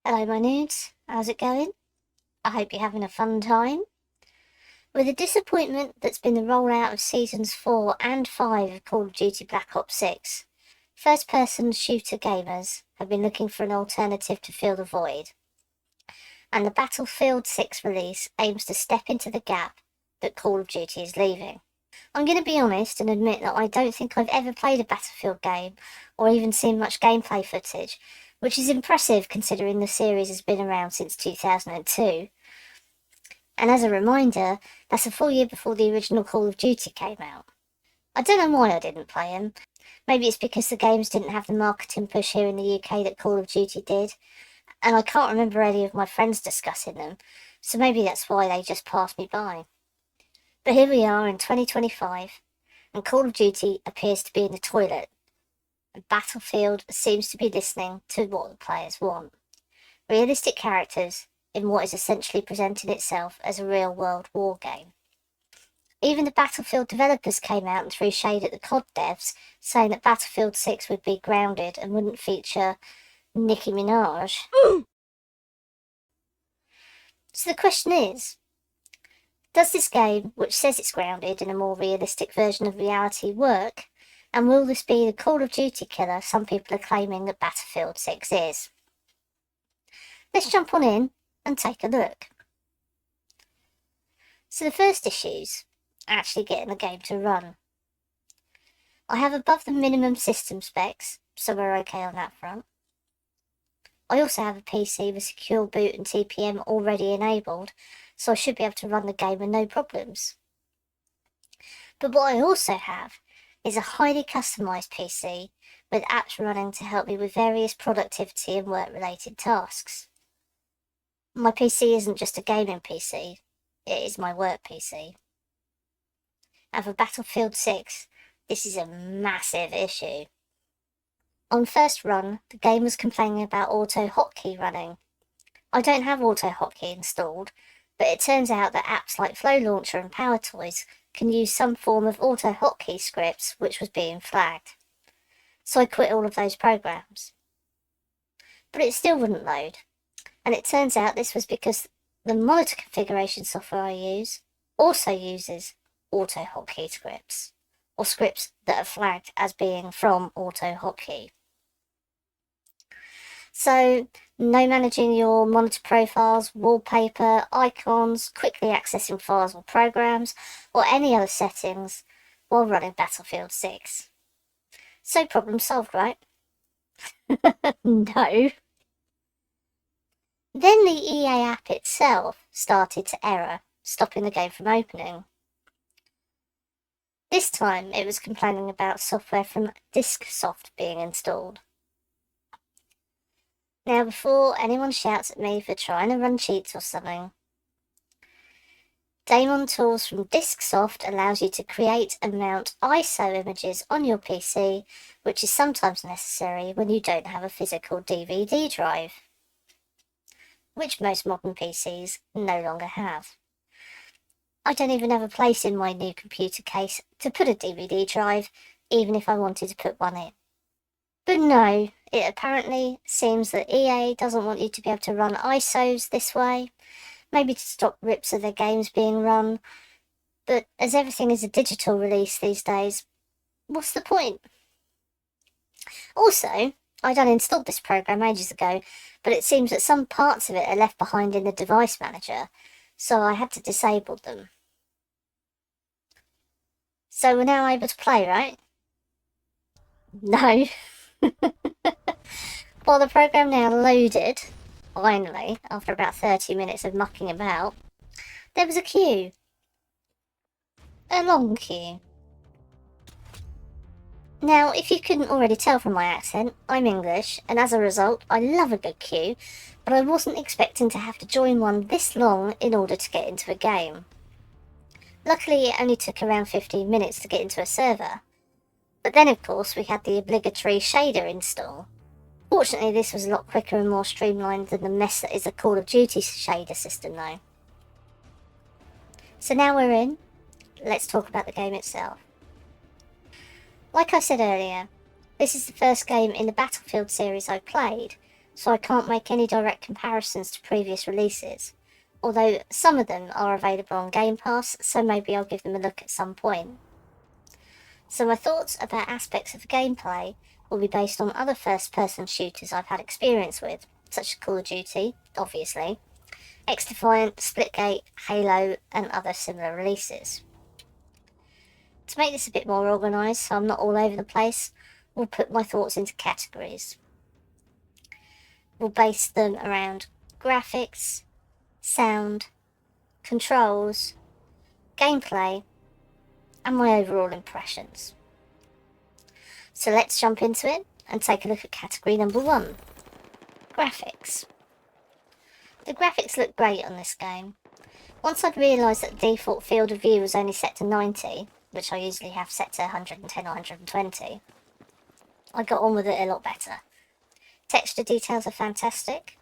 Hello my nudes, how's it going? I hope you're having a fun time. With the disappointment that's been the rollout of Seasons 4 and 5 of Call of Duty Black Ops 6, first-person shooter gamers have been looking for an alternative to fill the void. And the Battlefield 6 release aims to step into the gap that Call of Duty is leaving. I'm going to be honest and admit that I don't think I've ever played a Battlefield game or even seen much gameplay footage, which is impressive considering the series has been around since 2002. And as a reminder, that's a full year before the original Call of Duty came out. I don't know why I didn't play them. Maybe it's because the games didn't have the marketing push here in the UK that Call of Duty did, and I can't remember any of my friends discussing them, so maybe that's why they just passed me by. But here we are in 2025, and Call of Duty appears to be in the toilet, and Battlefield seems to be listening to what the players want. Realistic characters in what is essentially presenting itself as a real-world war game. Even the Battlefield developers came out and threw shade at the COD devs, saying that Battlefield 6 would be grounded and wouldn't feature Nicki Minaj. So the question is, does this game, which says it's grounded in a more realistic version of reality, work? And will this be the Call of Duty killer some people are claiming that Battlefield 6 is? Let's jump on in and take a look. So the first issues are actually getting the game to run. I have above the minimum system specs, so we're okay on that front. I also have a PC with secure boot and TPM already enabled, so I should be able to run the game with no problems. But what I also have is a highly customised PC with apps running to help me with various productivity and work-related tasks. My PC isn't just a gaming PC, it is my work PC. And for Battlefield 6, this is a massive issue. On first run, the game was complaining about auto hotkey running. I don't have auto hotkey installed, but it turns out that apps like Flow Launcher and Power Toys can use some form of auto hotkey scripts which was being flagged. So I quit all of those programs. But it still wouldn't load. And it turns out this was because the monitor configuration software I use also uses auto hotkey scripts, or scripts that are flagged as being from auto hotkey. So, no managing your monitor profiles, wallpaper, icons, quickly accessing files or programs, or any other settings while running Battlefield 6. So problem solved, right? No. Then the EA app itself started to error, stopping the game from opening. This time it was complaining about software from DiskSoft being installed. Now before anyone shouts at me for trying to run cheats or something, Daemon tools from DiskSoft allows you to create and mount ISO images on your PC, which is sometimes necessary when you don't have a physical DVD drive, which most modern PCs no longer have. I don't even have a place in my new computer case to put a DVD drive, even if I wanted to put one in. But no, it apparently seems that EA doesn't want you to be able to run ISOs this way, maybe to stop rips of their games being run, but as everything is a digital release these days, what's the point? Also, I'd uninstalled this program ages ago, but it seems that some parts of it are left behind in the device manager, so I had to disable them. So we're now able to play, right? No. Well, the program now loaded, finally, after about 30 minutes of mucking about, there was a queue. A long queue. Now, if you couldn't already tell from my accent, I'm English, and as a result, I love a good queue, but I wasn't expecting to have to join one this long in order to get into a game. Luckily, it only took around 15 minutes to get into a server. But then, of course, we had the obligatory shader install. Fortunately, this was a lot quicker and more streamlined than the mess that is the Call of Duty shader system, though. So now we're in, let's talk about the game itself. Like I said earlier, this is the first game in the Battlefield series I've played, so I can't make any direct comparisons to previous releases, although some of them are available on Game Pass, so maybe I'll give them a look at some point. So my thoughts about aspects of the gameplay will be based on other first-person shooters I've had experience with, such as Call of Duty, obviously, X-Defiant, Splitgate, Halo, and other similar releases. To make this a bit more organised so I'm not all over the place, we'll put my thoughts into categories. We'll base them around graphics, sound, controls, gameplay, and my overall impressions. So let's jump into it and take a look at category number 1, graphics. The graphics look great on this game. Once I'd realised that the default field of view was only set to 90, which I usually have set to 110 or 120, I got on with it a lot better. Texture details are fantastic,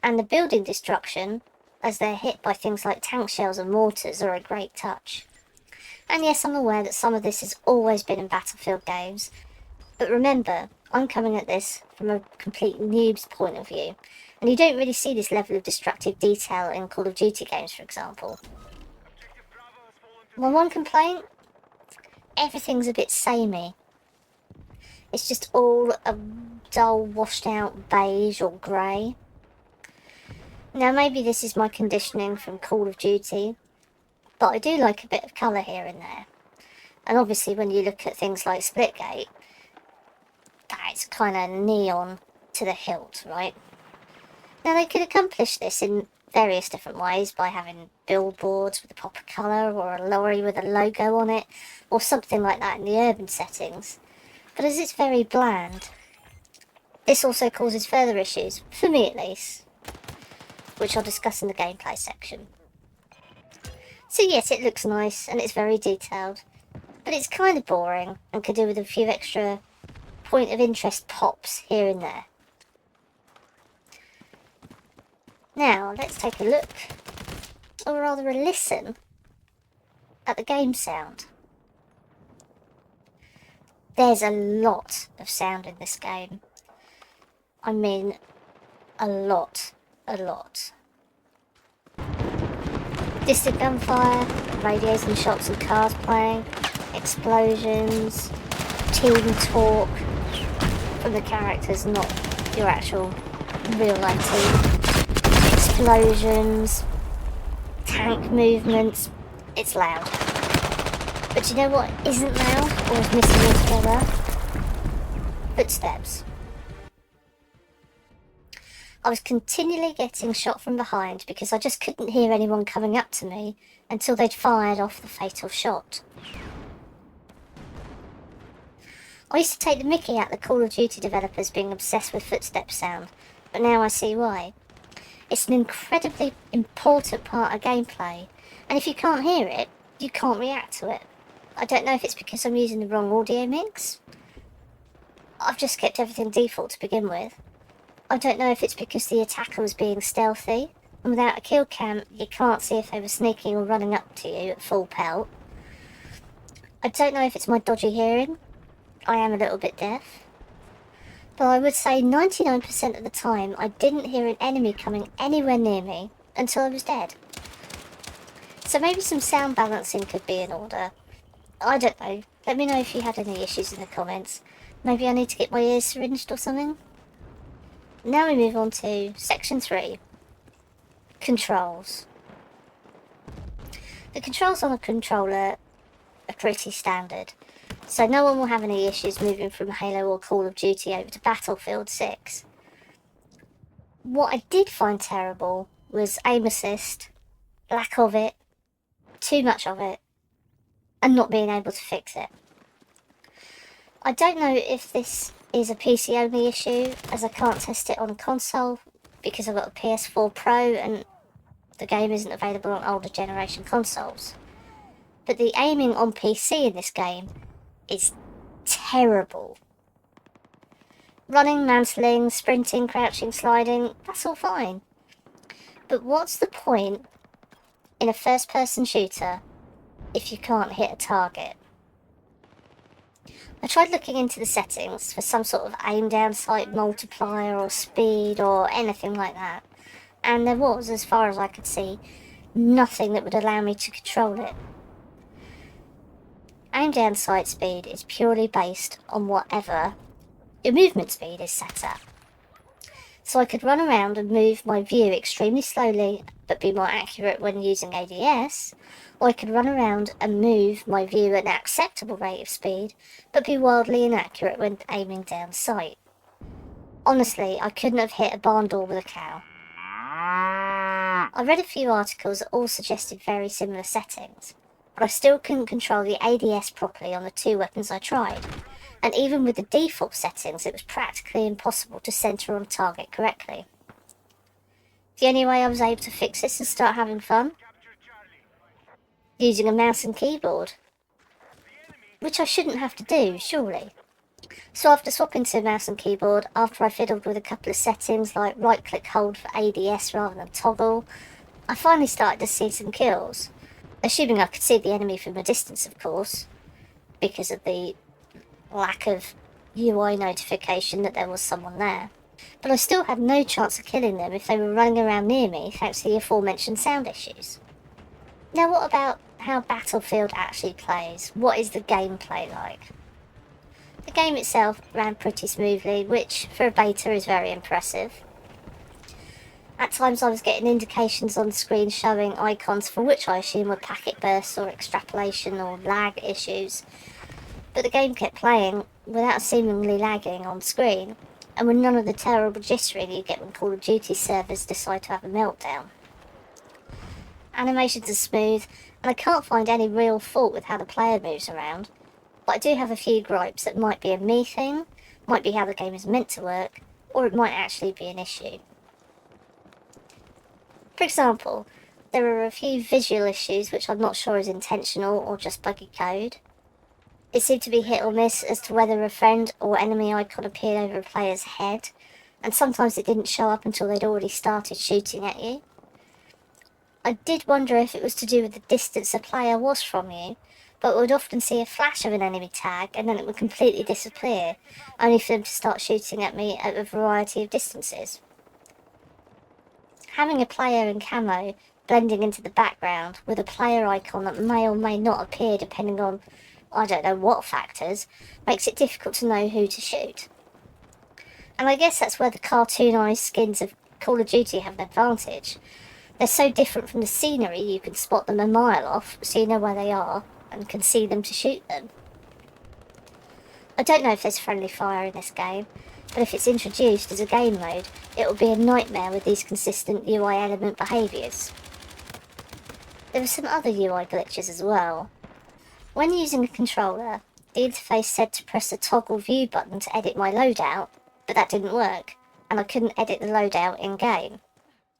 and the building destruction, as they're hit by things like tank shells and mortars, are a great touch. And yes, I'm aware that some of this has always been in Battlefield games, but remember, I'm coming at this from a complete noob's point of view, and you don't really see this level of destructive detail in Call of Duty games, for example. My one complaint? Everything's a bit samey. It's just all a dull, washed out beige or grey. Now maybe this is my conditioning from Call of Duty, but I do like a bit of colour here and there. And obviously when you look at things like Splitgate, that's kind of neon to the hilt, right? Now they could accomplish this in various different ways by having billboards with a proper colour or a lorry with a logo on it or something like that in the urban settings. But as it's very bland, this also causes further issues, for me at least, which I'll discuss in the gameplay section. So yes, it looks nice and it's very detailed, but it's kind of boring and could do with a few extra point of interest pops here and there. Now, let's take a look, or rather a listen, at the game sound. There's a lot of sound in this game. I mean, a lot. Distant gunfire, radios and shots and cars playing, explosions, team talk from the characters, not your actual real life team, explosions, tank movements. It's loud. But you know what isn't loud or is missing altogether? Footsteps. I was continually getting shot from behind because I just couldn't hear anyone coming up to me until they'd fired off the fatal shot. I used to take the mickey out of the Call of Duty developers being obsessed with footstep sound, but now I see why. It's an incredibly important part of gameplay, and if you can't hear it, you can't react to it. I don't know if it's because I'm using the wrong audio mix. I've just kept everything default to begin with. I don't know if it's because the attacker was being stealthy, and without a kill cam, you can't see if they were sneaking or running up to you at full pelt. I don't know if it's my dodgy hearing. I am a little bit deaf. But I would say 99% of the time I didn't hear an enemy coming anywhere near me until I was dead. So maybe some sound balancing could be in order. I don't know. Let me know if you had any issues in the comments. Maybe I need to get my ears syringed or something. Now we move on to section 3. Controls. The controls on a controller are pretty standard, so no one will have any issues moving from Halo or Call of Duty over to Battlefield 6. What I did find terrible was aim assist, lack of it, too much of it, and not being able to fix it. I don't know if this is a PC only issue, as I can't test it on a console because I've got a PS4 Pro and the game isn't available on older generation consoles. But the aiming on PC in this game is terrible. Running, mantling, sprinting, crouching, sliding, that's all fine. But what's the point in a first person shooter if you can't hit a target? I tried looking into the settings for some sort of aim down sight multiplier or speed or anything like that, and there was, as far as I could see, nothing that would allow me to control it. Aim down sight speed is purely based on whatever your movement speed is set at. So I could run around and move my view extremely slowly but be more accurate when using ADS, or I could run around and move my view at an acceptable rate of speed but be wildly inaccurate when aiming down sight. Honestly, I couldn't have hit a barn door with a cow. I read a few articles that all suggested very similar settings, but I still couldn't control the ADS properly on the two weapons I tried, and even with the default settings it was practically impossible to centre on a target correctly. The only way I was able to fix this and start having fun? Using a mouse and keyboard. Which I shouldn't have to do, surely. So after swapping to a mouse and keyboard, after I fiddled with a couple of settings like right click hold for ADS rather than toggle, I finally started to see some kills. Assuming I could see the enemy from a distance, of course, because of the lack of UI notification that there was someone there. But I still had no chance of killing them if they were running around near me thanks to the aforementioned sound issues. Now what about how Battlefield actually plays? What is the gameplay like? The game itself ran pretty smoothly, which for a beta is very impressive. At times I was getting indications on the screen showing icons for which I assume were packet bursts or extrapolation or lag issues, but the game kept playing without seemingly lagging on screen, and with none of the terrible jittering you get when Call of Duty servers decide to have a meltdown. Animations are smooth, and I can't find any real fault with how the player moves around, but I do have a few gripes that might be a me thing, might be how the game is meant to work, or it might actually be an issue. For example, there are a few visual issues which I'm not sure is intentional or just buggy code. It seemed to be hit or miss as to whether a friend or enemy icon appeared over a player's head, and sometimes it didn't show up until they'd already started shooting at you. I did wonder if it was to do with the distance a player was from you, but would often see a flash of an enemy tag and then it would completely disappear, only for them to start shooting at me at a variety of distances. Having a player in camo blending into the background with a player icon that may or may not appear depending on I don't know what factors, makes it difficult to know who to shoot. And I guess that's where the cartoonised skins of Call of Duty have an advantage. They're so different from the scenery you can spot them a mile off, so you know where they are, and can see them to shoot them. I don't know if there's friendly fire in this game, but if it's introduced as a game mode, it will be a nightmare with these consistent UI element behaviours. There are some other UI glitches as well. When using a controller, the interface said to press the toggle view button to edit my loadout, but that didn't work, and I couldn't edit the loadout in-game.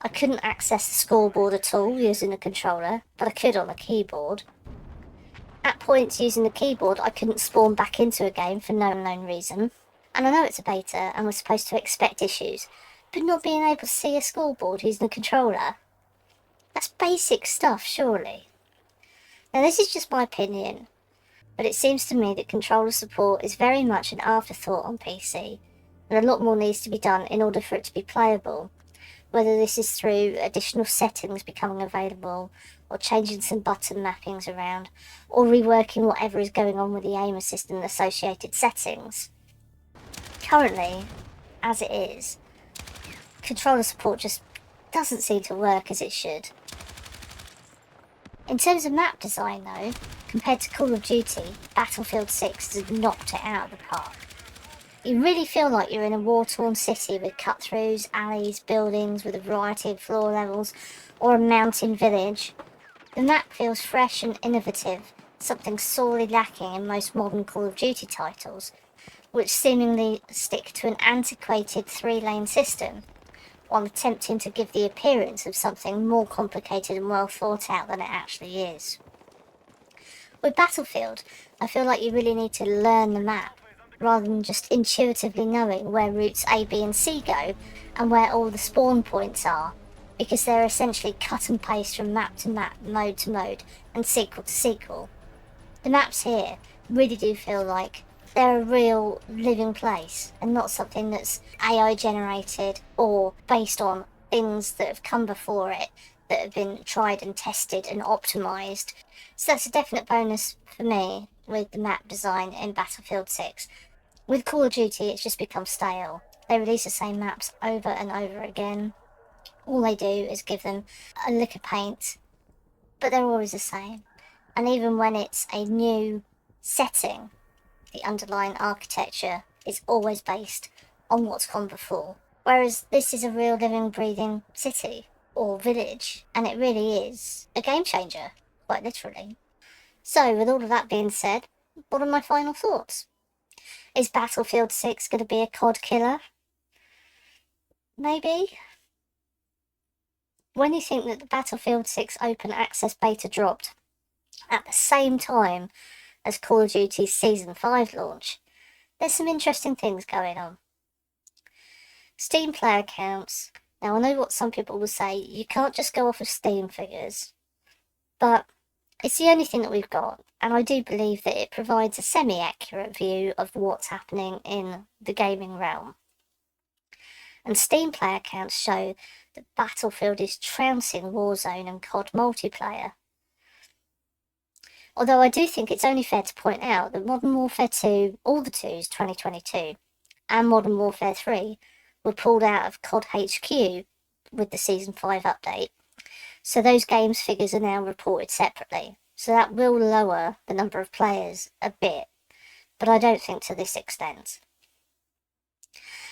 I couldn't access the scoreboard at all using the controller, but I could on the keyboard. At points using the keyboard, I couldn't spawn back into a game for no known reason. And I know it's a beta and we're supposed to expect issues, but not being able to see a scoreboard using a controller? That's basic stuff, surely. Now this is just my opinion, but it seems to me that controller support is very much an afterthought on PC, and a lot more needs to be done in order for it to be playable, whether this is through additional settings becoming available, or changing some button mappings around, or reworking whatever is going on with the aim assist and associated settings. Currently, as it is, controller support just doesn't seem to work as it should. In terms of map design though, compared to Call of Duty, Battlefield 6 has knocked it out of the park. You really feel like you're in a war-torn city with cut-throughs, alleys, buildings with a variety of floor levels, or a mountain village. The map feels fresh and innovative, something sorely lacking in most modern Call of Duty titles, which seemingly stick to an antiquated 3-lane system, while attempting to give the appearance of something more complicated and well thought out than it actually is. With Battlefield, I feel like you really need to learn the map, rather than just intuitively knowing where routes A, B and C go, and where all the spawn points are, because they're essentially cut and paste from map to map, mode to mode, and sequel to sequel. The maps here really do feel like they're a real living place and not something that's AI generated or based on things that have come before it that have been tried and tested and optimized. So that's a definite bonus for me with the map design in Battlefield 6. With Call of Duty, it's just become stale. They release the same maps over and over again. All they do is give them a lick of paint, but they're always the same. And even when it's a new setting, the underlying architecture is always based on what's gone before. Whereas this is a real living, breathing city or village, and it really is a game changer, quite literally. So, with all of that being said, what are my final thoughts? Is Battlefield 6 going to be a COD killer? Maybe. When you think that the Battlefield 6 open access beta dropped at the same time as Call of Duty's Season 5 launch, there's some interesting things going on. Steam player counts. Now, I know what some people will say, you can't just go off of Steam figures, but it's the only thing that we've got, and I do believe that it provides a semi-accurate view of what's happening in the gaming realm. And Steam player counts show that Battlefield is trouncing Warzone and COD multiplayer. Although I do think it's only fair to point out that Modern Warfare 2, all the 2s 2022, and Modern Warfare 3 were pulled out of COD HQ with the Season 5 update. So those games figures are now reported separately. So that will lower the number of players a bit, but I don't think to this extent.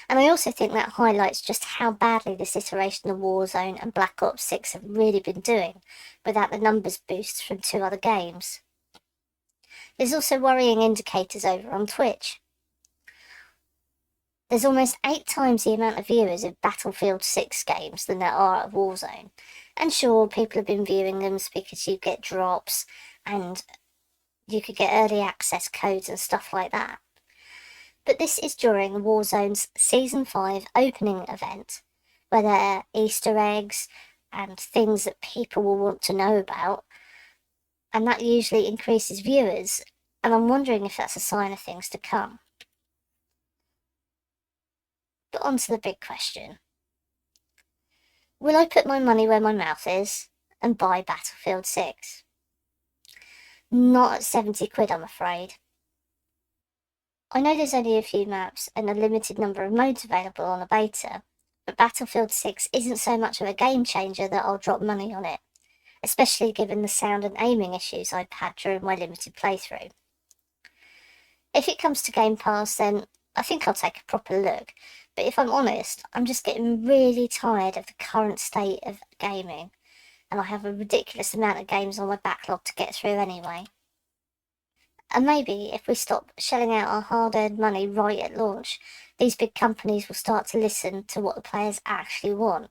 And I also think that highlights just how badly this iteration of Warzone and Black Ops 6 have really been doing without the numbers boosts from 2 other games. There's also worrying indicators over on Twitch. There's almost 8 times the amount of viewers of Battlefield 6 games than there are of Warzone. And sure, people have been viewing them because you get drops and you could get early access codes and stuff like that. But this is during Warzone's Season 5 opening event, where there are Easter eggs and things that people will want to know about, and that usually increases viewers, and I'm wondering if that's a sign of things to come. But on to the big question. Will I put my money where my mouth is and buy Battlefield 6? Not at 70 quid, I'm afraid. I know there's only a few maps and a limited number of modes available on a beta, but Battlefield 6 isn't so much of a game changer that I'll drop money on it, especially given the sound and aiming issues I've had during my limited playthrough. If it comes to Game Pass, then I think I'll take a proper look, but if I'm honest, I'm just getting really tired of the current state of gaming, and I have a ridiculous amount of games on my backlog to get through anyway. And maybe if we stop shelling out our hard-earned money right at launch, these big companies will start to listen to what the players actually want.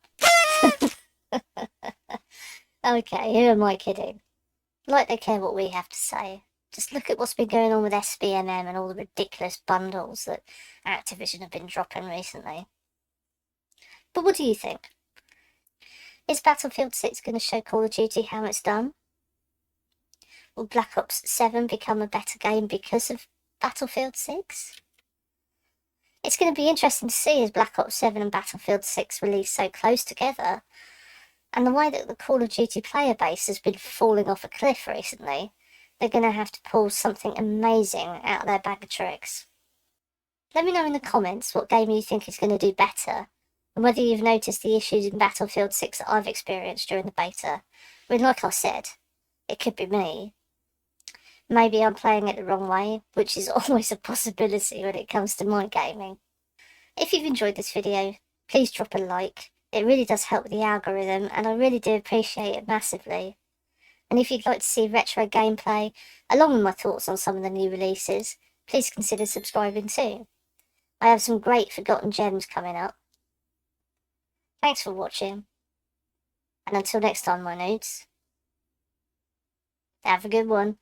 Okay, who am I kidding? Like they care what we have to say. Just look at what's been going on with SBMM and all the ridiculous bundles that Activision have been dropping recently. But what do you think? Is Battlefield 6 going to show Call of Duty how it's done? Will Black Ops 7 become a better game because of Battlefield 6? It's going to be interesting to see as Black Ops 7 and Battlefield 6 release so close together, and the way that the Call of Duty player base has been falling off a cliff recently, they're going to have to pull something amazing out of their bag of tricks. Let me know in the comments what game you think is going to do better, and whether you've noticed the issues in Battlefield 6 that I've experienced during the beta. I mean, like I said, it could be me. Maybe I'm playing it the wrong way, which is always a possibility when it comes to my gaming. If you've enjoyed this video, please drop a like. It really does help with the algorithm, and I really do appreciate it massively. And if you'd like to see retro gameplay, along with my thoughts on some of the new releases, please consider subscribing too. I have some great forgotten gems coming up. Thanks for watching, and until next time, my nudes, have a good one.